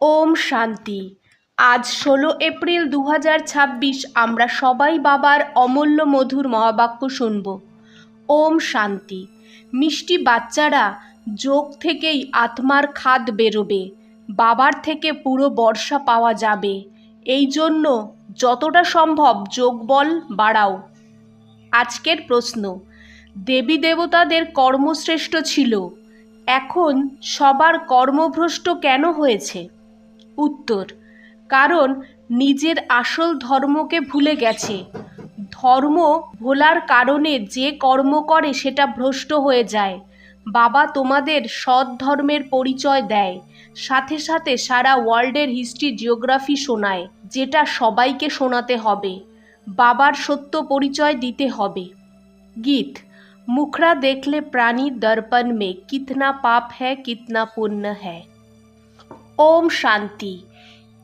ওম শান্তি। আজ 16 এপ্রিল 2026 আমরা সবাই বাবার অমূল্য মধুর মহাবাক্য শুনব। ওম শান্তি। মিষ্টি বাচ্চারা যোগ থেকেই আত্মার খাদ বেরোবে, বাবার থেকে পুরো বর্ষা পাওয়া যাবে। এই জন্য যতটা সম্ভব যোগ বল বাড়াও। আজকের প্রশ্ন, দেবী দেবতাদের কর্মশ্রেষ্ঠ ছিল, এখন সবার কর্মভ্রষ্ট কেন হয়েছে? উত্তর, কারণ নিজের আসল ধর্মকে ভুলে গেছে। ধর্ম ভোলার কারণে যে কর্ম করে সেটা ভ্রষ্ট হয়ে যায়। বাবা তোমাদের সৎ ধর্মের পরিচয় দেয়, সাথে সাথে সারা ওয়ার্ল্ডের হিস্ট্রি জিওগ্রাফি শোনায়, যেটা সবাইকে শোনাতে হবে। বাবার সত্য পরিচয় দিতে হবে। গীত, মুখরা দেখলে প্রাণী দর্পণ মে কিতনা পাপ হ্যায় কিতনা পুণ্য হ্যায়। ওম শান্তি।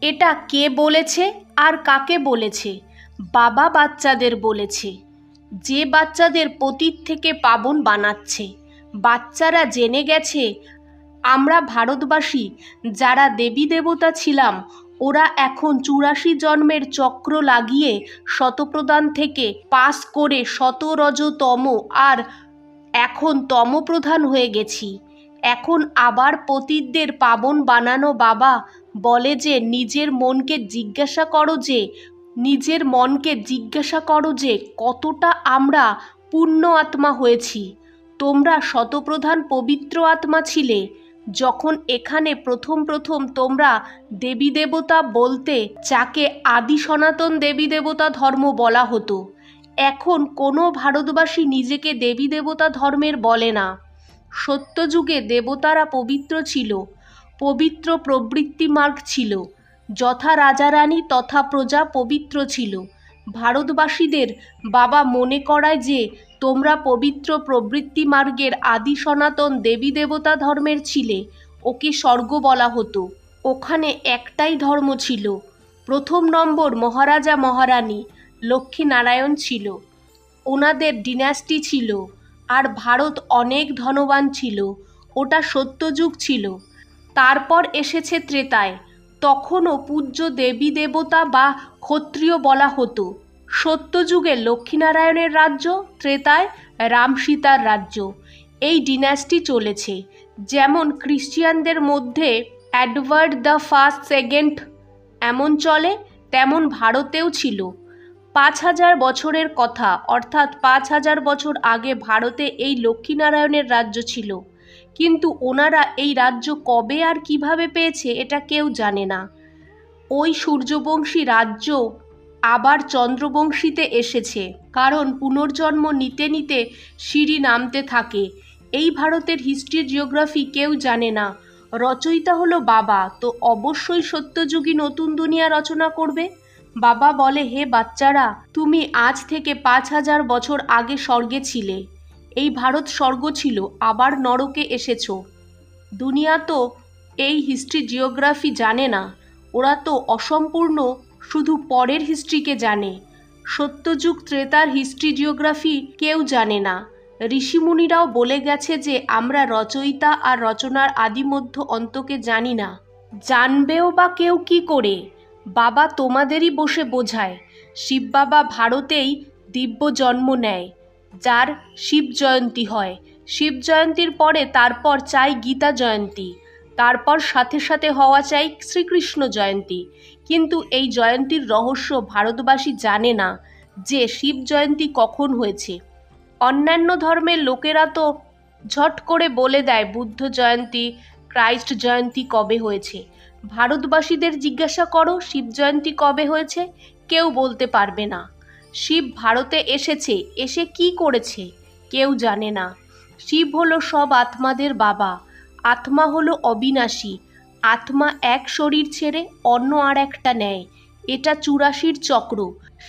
এটা কে বলেছে আর কাকে বলেছে? বাবা বাচ্চাদের বলেছে, যে বাচ্চাদের পতীত থেকে পাবন বানাচ্ছে। বাচ্চারা জেনে গেছে আমরা ভারতবাসী যারা দেবী দেবতা ছিলাম, ওরা এখন 84 জন্মের চক্র লাগিয়ে শতপ্রধান থেকে পাস করে শতরজতম আর এখন তমপ্রধান হয়ে গেছি। এখন আবার পতীতদের পাবন বানানো। বাবা বলে যে নিজের মনকে জিজ্ঞাসা করো যে কতটা আমরা পূর্ণ আত্মা হয়েছি। তোমরা শতপ্রধান পবিত্র আত্মা ছিলে যখন এখানে প্রথম তোমরা দেবী দেবতা বলতে, যাকে আদি সনাতন দেবী দেবতা ধর্ম বলা হতো। এখন কোনো ভারতবাসী নিজেকে দেবী দেবতা ধর্মের বলে না। সত্যযুগে দেবতারা পবিত্র ছিল, পবিত্র প্রবৃত্তি মার্গ ছিল, যথা রাজারানী তথা প্রজা পবিত্র ছিল। ভারতবাসীদের বাবা মনে করায় যে তোমরা পবিত্র প্রবৃত্তি মার্গের আদি সনাতন দেবী দেবতা ধর্মের ছিলে। ওকে স্বর্গ বলা হতো। ওখানে একটাই ধর্ম ছিল। প্রথম নম্বর মহারাজা মহারানী লক্ষ্মীনারায়ণ ছিল, ওনাদের ডিনাস্টি ছিল, আর ভারত অনেক ধনবান ছিল। ওটা সত্যযুগ ছিল। তারপর এসেছে ত্রেতায়, তখনও পূজ্য দেবী দেবতা বা ক্ষত্রিয় বলা হতো। সত্যযুগে লক্ষ্মীনারায়ণের রাজ্য, ত্রেতায় রাম সীতার রাজ্য। এই ডিনাস্টি চলেছে। যেমন খ্রিস্টিয়ানদের মধ্যে এডওয়ার্ড দ্য ফার্স্ট সেকেন্ড এমন চলে, তেমন ভারতেও ছিল। 5000 বছরের কথা, অর্থাৎ 5000 বছর আগে ভারতে এই লক্ষ্মীনারায়ণের রাজ্য ছিল। কিন্তু ওনারা এই রাজ্য কবে আর কিভাবে পেয়েছে এটা কেউ জানে না। ওই সূর্যবংশী রাজ্য আবার চন্দ্রবংশীতে এসেছে, কারণ পুনর্জন্ম নিতে নিতে সিঁড়ি নামতে থাকে। এই ভারতের হিস্ট্রি জিওগ্রাফি কেউ জানে না। রচয়িতা হলো বাবা, তো অবশ্যই সত্যযুগী নতুন দুনিয়া রচনা করবে। বাবা বলে, হে বাচ্চারা, তুমি আজ থেকে 5000 বছর আগে স্বর্গে ছিলে। এই ভারত স্বর্গ ছিল, আবার নরকে এসেছো। দুনিয়া তো এই হিস্ট্রি জিওগ্রাফি জানে না। ওরা তো অসম্পূর্ণ, শুধু পরের হিস্ট্রিকে জানে। সত্যযুগ ত্রেতার হিস্ট্রি জিওগ্রাফি কেউ জানে না। ঋষিমুনিরাও বলে গেছে যে আমরা রচয়িতা আর রচনার আদিমধ্য অন্তকে জানি না। জানবেও বা কেউ কি করে? বাবা তোমাদেরই বসে বোঝায়। শিব বাবা ভারতেই দিব্য জন্ম নেয়, যার শিব জয়ন্তী হয়। শিব জয়ন্তীর পরে তারপর চাই গীতা জয়ন্তী, তারপর সাথে সাথে হওয়া চাই শ্রীকৃষ্ণ জয়ন্তী। কিন্তু এই জয়ন্তীর রহস্য ভারতবাসী জানে না যে শিব জয়ন্তী কখন হয়েছে। অন্যান্য ধর্মের লোকেরা তো ঝট করে বলে দেয় বুদ্ধ জয়ন্তী, ক্রাইস্ট জয়ন্তী কবে হয়েছে। ভারতবাসীদের জিজ্ঞাসা করো শিব জয়ন্তী কবে হয়েছে, কেউ বলতে পারবে না। শিব ভারতে এসেছে, এসে কি করেছে কেউ জানে না। শিব হলো সব আত্মাদের বাবা। আত্মা হলো অবিনাশী। আত্মা এক শরীর ছেড়ে অন্য আর একটা নেয়। এটা 84 চক্র।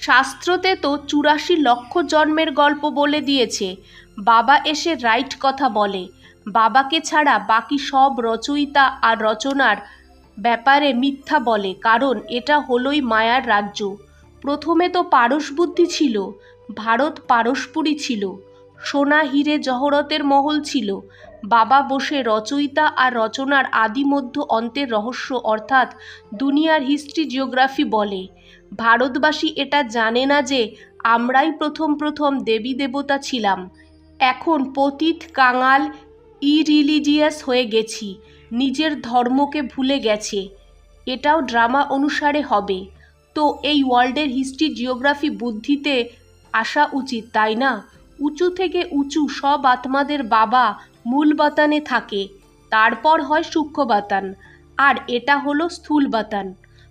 শাস্ত্রতে তো 84 লক্ষ জন্মের গল্প বলে দিয়েছে। বাবা এসে রাইট কথা বলে। বাবাকে ছাড়া বাকি সব রচয়িতা আর রচনার ব্যাপারে মিথ্যা বলে, কারণ এটা হলোই মায়ার রাজ্য। প্রথমে তো পারস বুদ্ধি ছিল, ভারত পারস্পরিক ছিল, সোনা হিরে জহরতের মহল ছিল। বাবা বসে রচয়িতা আর রচনার আদি মধ্য অন্তের রহস্য অর্থাৎ দুনিয়ার হিস্ট্রি জিওগ্রাফি বলে। ভারতবাসী এটা জানে না যে আমরাই প্রথম দেবী দেবতা ছিলাম। এখন পতিত কাঙাল ইরিলিজিয়াস হয়ে গেছি, নিজের ধর্মকে ভুলে গেছে। এটাও ড্রামা অনুসারে হবে। তো এই ওয়ার্ল্ডের হিস্ট্রি জিওগ্রাফি বুদ্ধিতে আসা উচিত, তাই না? উঁচু থেকে উঁচু সব আত্মাদের বাবা মূল বাতানে থাকে, তারপর হয় সূক্ষ্ম বাতান, আর এটা হলো স্থূল বাতান।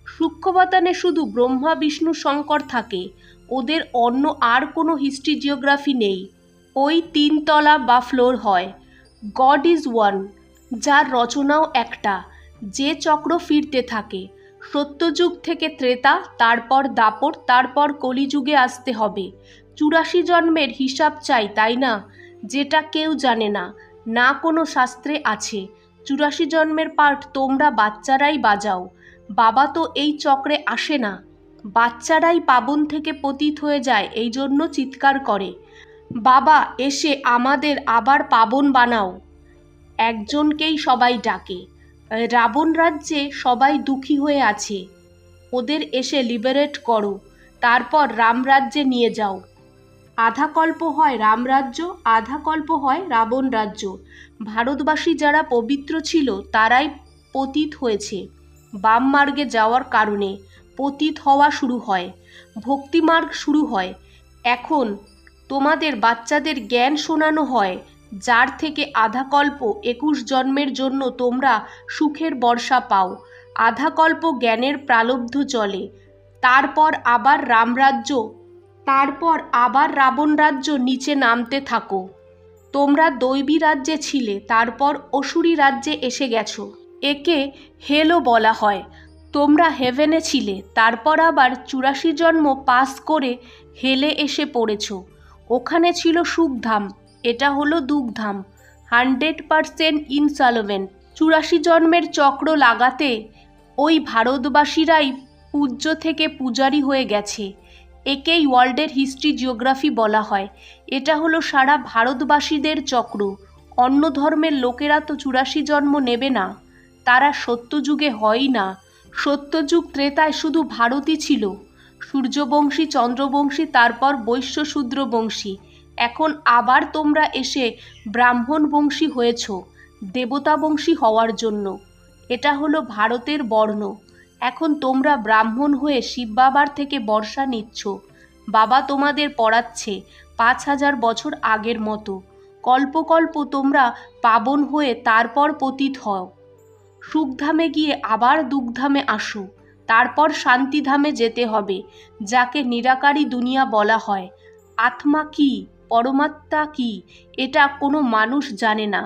সূক্ষ্ম বাতানে শুধু ব্রহ্মা বিষ্ণু শঙ্কর থাকে, ওদের অন্য আর কোনো হিস্ট্রি জিওগ্রাফি নেই। ওই 3 তলা বা ফ্লোর হয়। গড ইজ ওয়ান, যার রচনাও একটা, যে চক্র ফিরতে থাকে। সত্যযুগ থেকে ত্রেতা, তারপর দাপর, তারপর কলিযুগে আসতে হবে। 84 জন্মের হিসাব চাই, তাই না? যেটা কেউ জানে না, না কোনো শাস্ত্রে আছে। 84 জন্মের পার্ট তোমরা বাচ্চারাই বাজাও। বাবা তো এই চক্রে আসে না। বাচ্চারাই পাবন থেকে পতিত হয়ে যায়, এই জন্য চিৎকার করে, বাবা এসে আমাদের আবার পাবন বানাও। একজনকেই সবাই ডাকে। রাবণ রাজ্যে সবাই দুঃখী হয়ে আছে, ওদের এসে লিবারেট করো, তারপর রামরাজ্যে নিয়ে যাও। আধা কল্প হয় রামরাজ্য, আধা কল্প হয় রাবণ রাজ্য। ভারতবাসী যারা পবিত্র ছিল তারাই পতিত হয়েছে। বাম মার্গে যাওয়ার কারণে পতিত হওয়া শুরু হয়, ভক্তিমার্গ শুরু হয়। এখন তোমাদের বাচ্চাদের জ্ঞান শোনানো হয়, যার থেকে আধা কল্প 21 জন্মের জন্য তোমরা সুখের বর্ষা পাও। আধা কল্প জ্ঞানের প্রালব্ধ চলে, তারপর আবার রামরাজ্য, তারপর আবার রাবণ রাজ্য নিচে নামতে থাকো। তোমরা দৈবী রাজ্যে ছিলে, তারপর অসুরী রাজ্যে এসে গেছো। একে হেলও বলা হয়। তোমরা হেভেনে ছিলে, তারপর আবার 84 জন্ম পাস করে হেলে এসে পড়েছো। ওখানে ছিল সুখধাম, এটা হলো দুঃখধাম। 100% ইনসলভেন্ট। 84 জন্মের চক্র লাগাতে ওই ভারতবাসীরাই পূজ্য থেকে পূজারী হয়ে গেছে। একেই ওয়ার্ল্ডের হিস্ট্রি জিওগ্রাফি বলা হয়। এটা হলো সারা ভারতবাসীদের চক্র। অন্য ধর্মের লোকেরা তো 84 জন্ম নেবে না, তারা সত্যযুগে হয়ই না। সত্যযুগ ত্রেতায় শুধু ভারতই ছিল, সূর্যবংশী, চন্দ্রবংশী, তারপর বৈশ্য শূদ্র বংশী। এখন আবার তোমরা এসে ব্রাহ্মণ বংশী হয়েছ দেবতা বংশী হওয়ার জন্য। এটা হলো ভারতের বর্ণ। এখন তোমরা ব্রাহ্মণ হয়ে শিব বাবার থেকে বর্ষা নিচ্ছ। বাবা তোমাদের পড়াচ্ছে 5000 বছর আগের মতো। কল্প কল্প তোমরা পাবন হয়ে তারপর পতিত হও। সুখধামে গিয়ে আবার দুঃখধামে আসো, তারপর শান্তিধামে যেতে হবে, যাকে নিরাকারী দুনিয়া বলা হয়। আত্মা কি, পরমাত্মা কি, এটা কোনো মানুষ জানে না।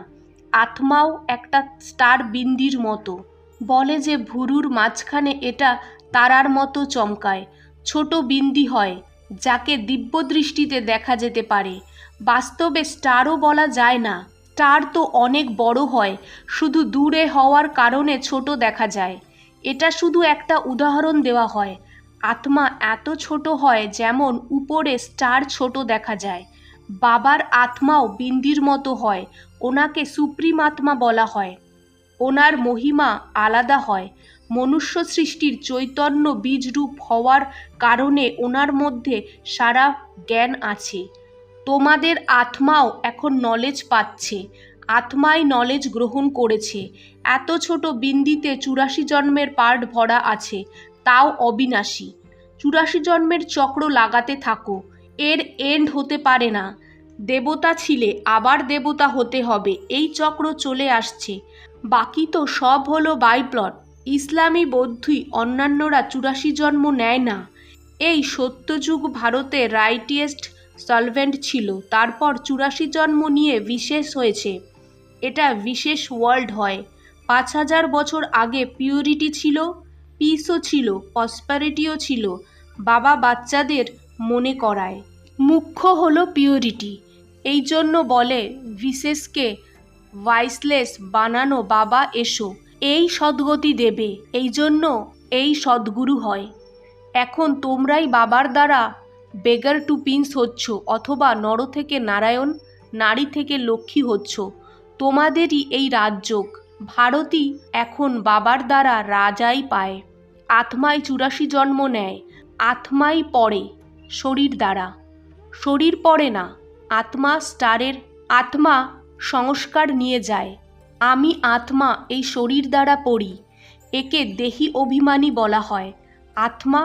আত্মাও একটা স্টার বিন্দির মতো। বলে যে ভুরুর মাঝখানে এটা তারার মতো চমকায়, ছোট বিন্দি হয়, যাকে দিব্য দৃষ্টিতে দেখা যেতে পারে। বাস্তবে স্টারও বলা যায় না, স্টার তো অনেক বড় হয়, শুধু দূরে হওয়ার কারণে ছোট দেখা যায়। এটা শুধু একটা উদাহরণ দেওয়া হয়। আত্মা এত ছোট হয় যেমন উপরে স্টার ছোট দেখা যায়। বাবার আত্মাও বিন্দির মতো হয়, ওনাকে সুপ্রিম আত্মা বলা হয়। ওনার মহিমা আলাদা হয়। মনুষ্য সৃষ্টির চৈতন্য বীজরূপ হওয়ার কারণে ওনার মধ্যে সারা জ্ঞান আছে। তোমাদের আত্মাও এখন নলেজ পাচ্ছে, আত্মাই নলেজ গ্রহণ করেছে। এত ছোট বিন্দিতে 84 জন্মের পার্ট ভরা আছে, তাও অবিনাশী। 84 জন্মের চক্র লাগাতে থাকো, এর এন্ড হতে পারে না। দেবতা ছিলে, আবার দেবতা হতে হবে, এই চক্র চলে আসছে। বাকি তো সব হলো বাইপ্লট। ইসলামী, বৌদ্ধই, অন্যান্যরা 84 জন্ম নেয় না। এই সত্যযুগ ভারতে রাইটিয়েস্ট সলভেন্ট ছিল, তারপর 84 জন্ম নিয়ে বিশেষ হয়েছে। এটা বিশেষ ওয়ার্ল্ড হয়। 5000 বছর আগে পিউরিটি ছিল, পিসও ছিল, প্রসপারিটিও ছিল। বাবা বাচ্চাদের মনে করায় মুখ্য হলো পিউরিটি। এই জন্য বলে বিশেষকে ভাইসলেস বানানো, বাবা এসো, এই সদ্গতি দেবে। এই জন্য এই সদ্গুরু হয়। এখন তোমরাই বাবার দ্বারা বেগার টু প্রিন্স হচ্ছ, অথবা নর থেকে নারায়ণ, নারী থেকে লক্ষ্মী হচ্ছ। তোমাদেরই এই রাজযোগ। ভারতই এখন বাবার দ্বারা রাজাই পায়। আত্মায় 84 জন্ম নেয়, আত্মাই পড়ে শরীর দ্বারা। শরীর পড়ে না, আত্মা স্টারের আত্মা সংস্কার নিয়ে যায়। আমি আত্মা এই শরীর দ্বারা পড়ি। একে দেহি অভিমানী বলা হয়। আত্মা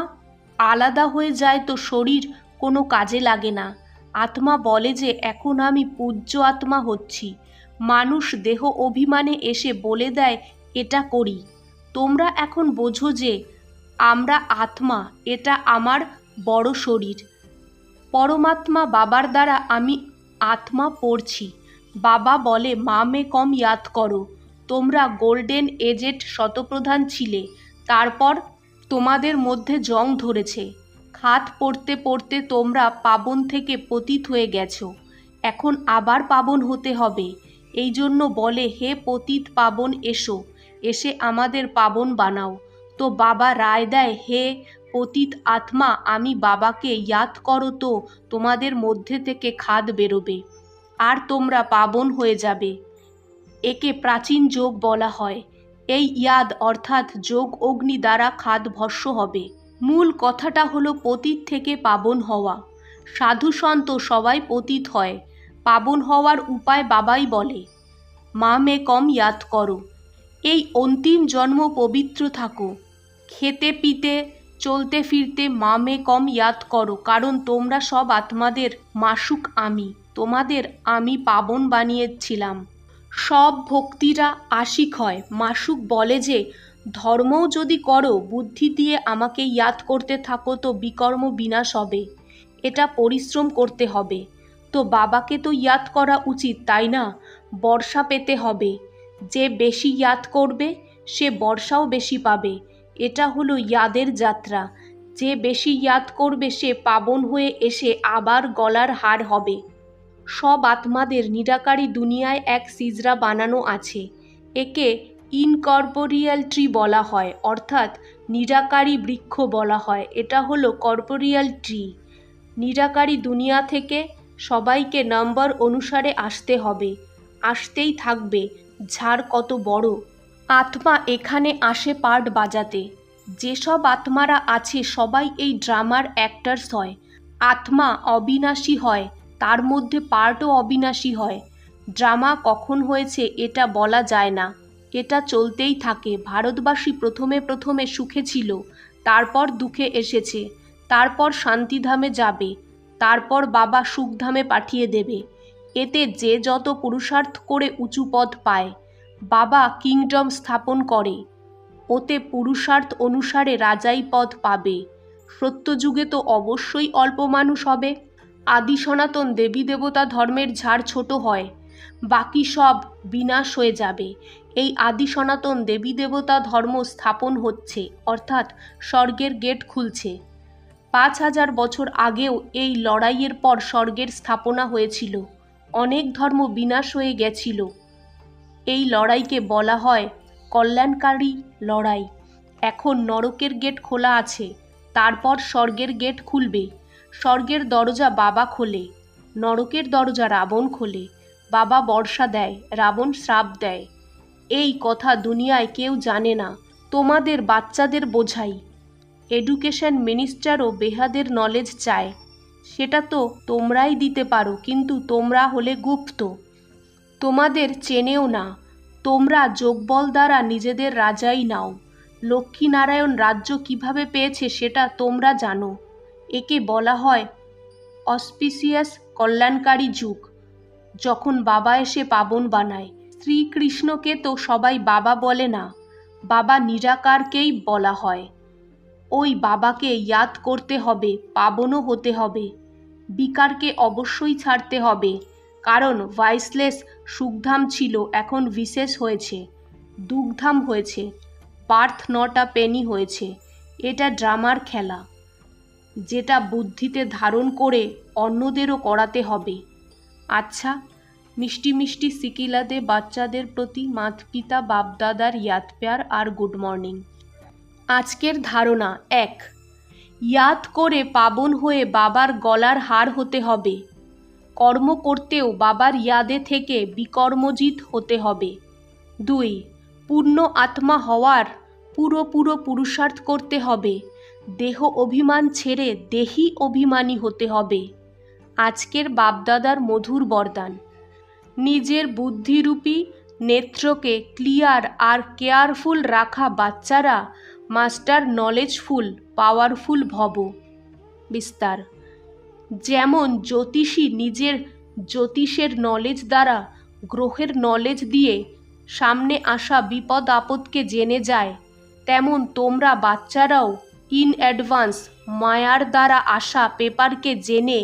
আলাদা হয়ে যায় তো শরীর কোনো কাজে লাগে না। আত্মা বলে যে এখন আমি পূজ্য আত্মা হচ্ছি। মানুষ দেহ অভিমানে এসে বলে দেয় এটা করি। তোমরা এখন বোঝো যে আমরা আত্মা, এটা আমার বড় শরীর। পরমাত্মা বাবার দ্বারা আমি আত্মা পড়ছি। বাবা বলে মা মে কম ইয়াদ করো। তোমরা গোল্ডেন এজেড শতপ্রধান ছিলে, তারপর তোমাদের মধ্যে জং ধরেছে। খাত পড়তে পড়তে তোমরা পাবন থেকে পতিত হয়ে গেছো। এখন আবার পাবন হতে হবে। এই জন্য বলে হে পতিত পাবন এসো, এসে আমাদের পাবন বানাও। তো বাবা রায় দেয় হে পতিত আত্মা, আমি বাবাকে ইয়াদ করো তো তোমাদের মধ্যে থেকে খাদ বেরোবে আর তোমরা পাবন হয়ে যাবে। একে প্রাচীন যোগ বলা হয়। এই ইয়াদ অর্থাৎ যোগ অগ্নি দ্বারা খাদ ভস্য হবে। মূল কথাটা হলো পতিত থেকে পাবন হওয়া। সাধু সন্ত সবাই পতিত হয়, পাবন হওয়ার উপায় বাবাই বলে। মা মে কম ইয়াদ করো। এই অন্তিম জন্ম পবিত্র থাকো। খেতে পিতে চলতে ফিরতে মা মে কম ইয়াদ করো, কারণ তোমরা সব আত্মাদের মাসুক আমি। তোমাদের আমি পাবন বানিয়েছিলাম। সব ভক্তিরা আশিক হয়। মাসুক বলে যে ধর্মও যদি করো, বুদ্ধি দিয়ে আমাকে ইয়াদ করতে থাকো তো বিকর্ম বিনাশ হবে। এটা পরিশ্রম করতে হবে। তো বাবাকে তো ইয়াদ করা উচিত, তাই না? বর্ষা পেতে হবে। যে বেশি ইয়াদ করবে সে বর্ষাও বেশি পাবে। এটা হলো ইয়াদের যাত্রা। যে বেশি ইয়াদ করবে সে পাবন হয়ে এসে আবার গলার হার হবে। সব আত্মাদের নিরাকারী দুনিয়ায় এক সিজরা বানানো আছে। একে ইনকর্পোরিয়াল ট্রি বলা হয়, অর্থাৎ নিরাকারী বৃক্ষ বলা হয়। এটা হলো কর্পোরিয়াল ট্রি। নিরাকারী দুনিয়া থেকে সবাইকে নম্বর অনুসারে আসতে হবে, আসতেই থাকবে। ঝাড় কত বড়। আত্মা এখানে আসে পার্ট বাজাতে। যেসব আত্মারা আছে সবাই এই ড্রামার অ্যাক্টার্স হয়। আত্মা অবিনাশী হয়, তার মধ্যে পার্টও অবিনাশী হয়। ড্রামা কখন হয়েছে এটা বলা যায় না, এটা চলতেই থাকে। ভারতবাসী প্রথমে প্রথমে সুখে ছিল, তারপর দুঃখে এসেছে, তারপর শান্তিধামে যাবে, তারপর বাবা সুখধামে পাঠিয়ে দেবে। এতে যে যত পুরুষার্থ করে উঁচু পদ পায়। বাবা কিংডম স্থাপন করে, ওতে পুরুষার্থ অনুসারে রাজাই পদ পাবে। সত্যযুগে তো অবশ্যই অল্প মানুষ হবে। আদি সনাতন দেবী দেবতা ধর্মের ঝাড় ছোট হয়, বাকি সব বিনাশ হয়ে যাবে। এই আদি সনাতন দেবী দেবতা ধর্ম স্থাপন হচ্ছে, অর্থাৎ স্বর্গের গেট খুলছে। 5000 বছর আগেও এই লড়াইয়ের পর স্বর্গের স্থাপনা হয়েছিল। অনেক ধর্ম বিনাশ হয়ে গেছিল। এই লড়াইকে বলা হয় কল্যাণকারী লড়াই। এখন নরকের গেট খোলা আছে, তারপর স্বর্গের গেট খুলবে। স্বর্গের দরজা বাবা খোলে, নরকের দরজা রাবণ খোলে। বাবা বর্ষা দেয়, রাবণ শ্রাপ দেয়। এই কথা দুনিয়ায় কেউ জানে না। তোমাদের বাচ্চাদের বোঝাই। এডুকেশন মিনিস্টারও বেহাদের নলেজ চায়, সেটা তো তোমরাই দিতে পারো, কিন্তু তোমরা হলে গুপ্ত, তোমাদের চেনেও না। তোমরা যোগবল দ্বারা নিজেদের রাজাই নাও। লক্ষ্মীনারায়ণ রাজ্য কিভাবে পেয়েছে সেটা তোমরা জানো। একে বলা হয় অসপিসিয়াস কল্যাণকারী যুগ, যখন বাবা এসে পাবন বানায়। শ্রীকৃষ্ণকে তো সবাই বাবা বলে না, বাবা নিরাকারকেই বলা হয়। ওই বাবাকে ইয়াদ করতে হবে, পাবনও হতে হবে। বিকারকে অবশ্যই ছাড়তে হবে, কারণ ভাইসলেস সুখধাম ছিল, এখন বিশেষ হয়েছে, দুঃখধাম হয়েছে, বার্থ নট আ পেনি হয়েছে। এটা ড্রামার খেলা, যেটা বুদ্ধিতে ধারণ করে অন্যদেরও করাতে হবে। আচ্ছা, মিষ্টি মিষ্টি সিকিলাদে বাচ্চাদের প্রতি মাত পিতা বাপদাদার ইয়াদ প্যার আর গুড মর্নিং। আজকের ধারণা 1, ইয়াদ করে পাবন হয়ে বাবার গলার হার হতে হবে। কর্ম করতেও বাবার ইয়াদে থেকে বিকর্মজিৎ হতে হবে। 2. পূর্ণ আত্মা হওয়ার পুরো পুরুষার্থ করতে হবে। দেহ অভিমান ছেড়ে দেহি অভিমানী হতে হবে। আজকের বাপদাদার মধুর বরদান। নিজের বুদ্ধিরূপী নেত্রকে ক্লিয়ার আর কেয়ারফুল রাখা বাচ্চারা মাস্টার নলেজফুল পাওয়ারফুল ভব। বিস্তার। যেমন জ্যোতিষী নিজের জ্যোতিষের নলেজ দ্বারা গ্রহের নলেজ দিয়ে সামনে আসা বিপদ আপদকে জেনে যায়, তেমন তোমরা বাচ্চারাও ইন অ্যাডভান্স মায়ার দ্বারা আসা পেপারকে জেনে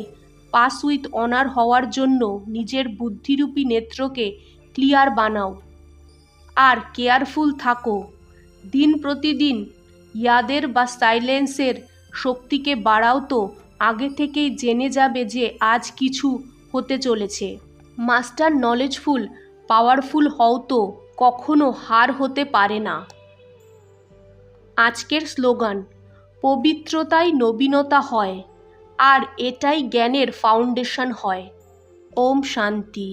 পাস উইথ অনার হওয়ার জন্য নিজের বুদ্ধিরূপী নেত্রকে ক্লিয়ার বানাও আর কেয়ারফুল থাকো। দিন প্রতিদিন ইয়াদের বা সাইলেন্সের শক্তিকে বাড়াও, তো আগে থেকেই জেনে যাবে যে আজ কিছু হতে চলেছে। মাস্টার নলেজফুল পাওয়ারফুল হও তো কখনো হার হতে পারে না। আজকের স্লোগান, পবিত্রতাই নবীনতা হয় আর এটাই জ্ঞানের ফাউন্ডেশন হয়। ওম শান্তি।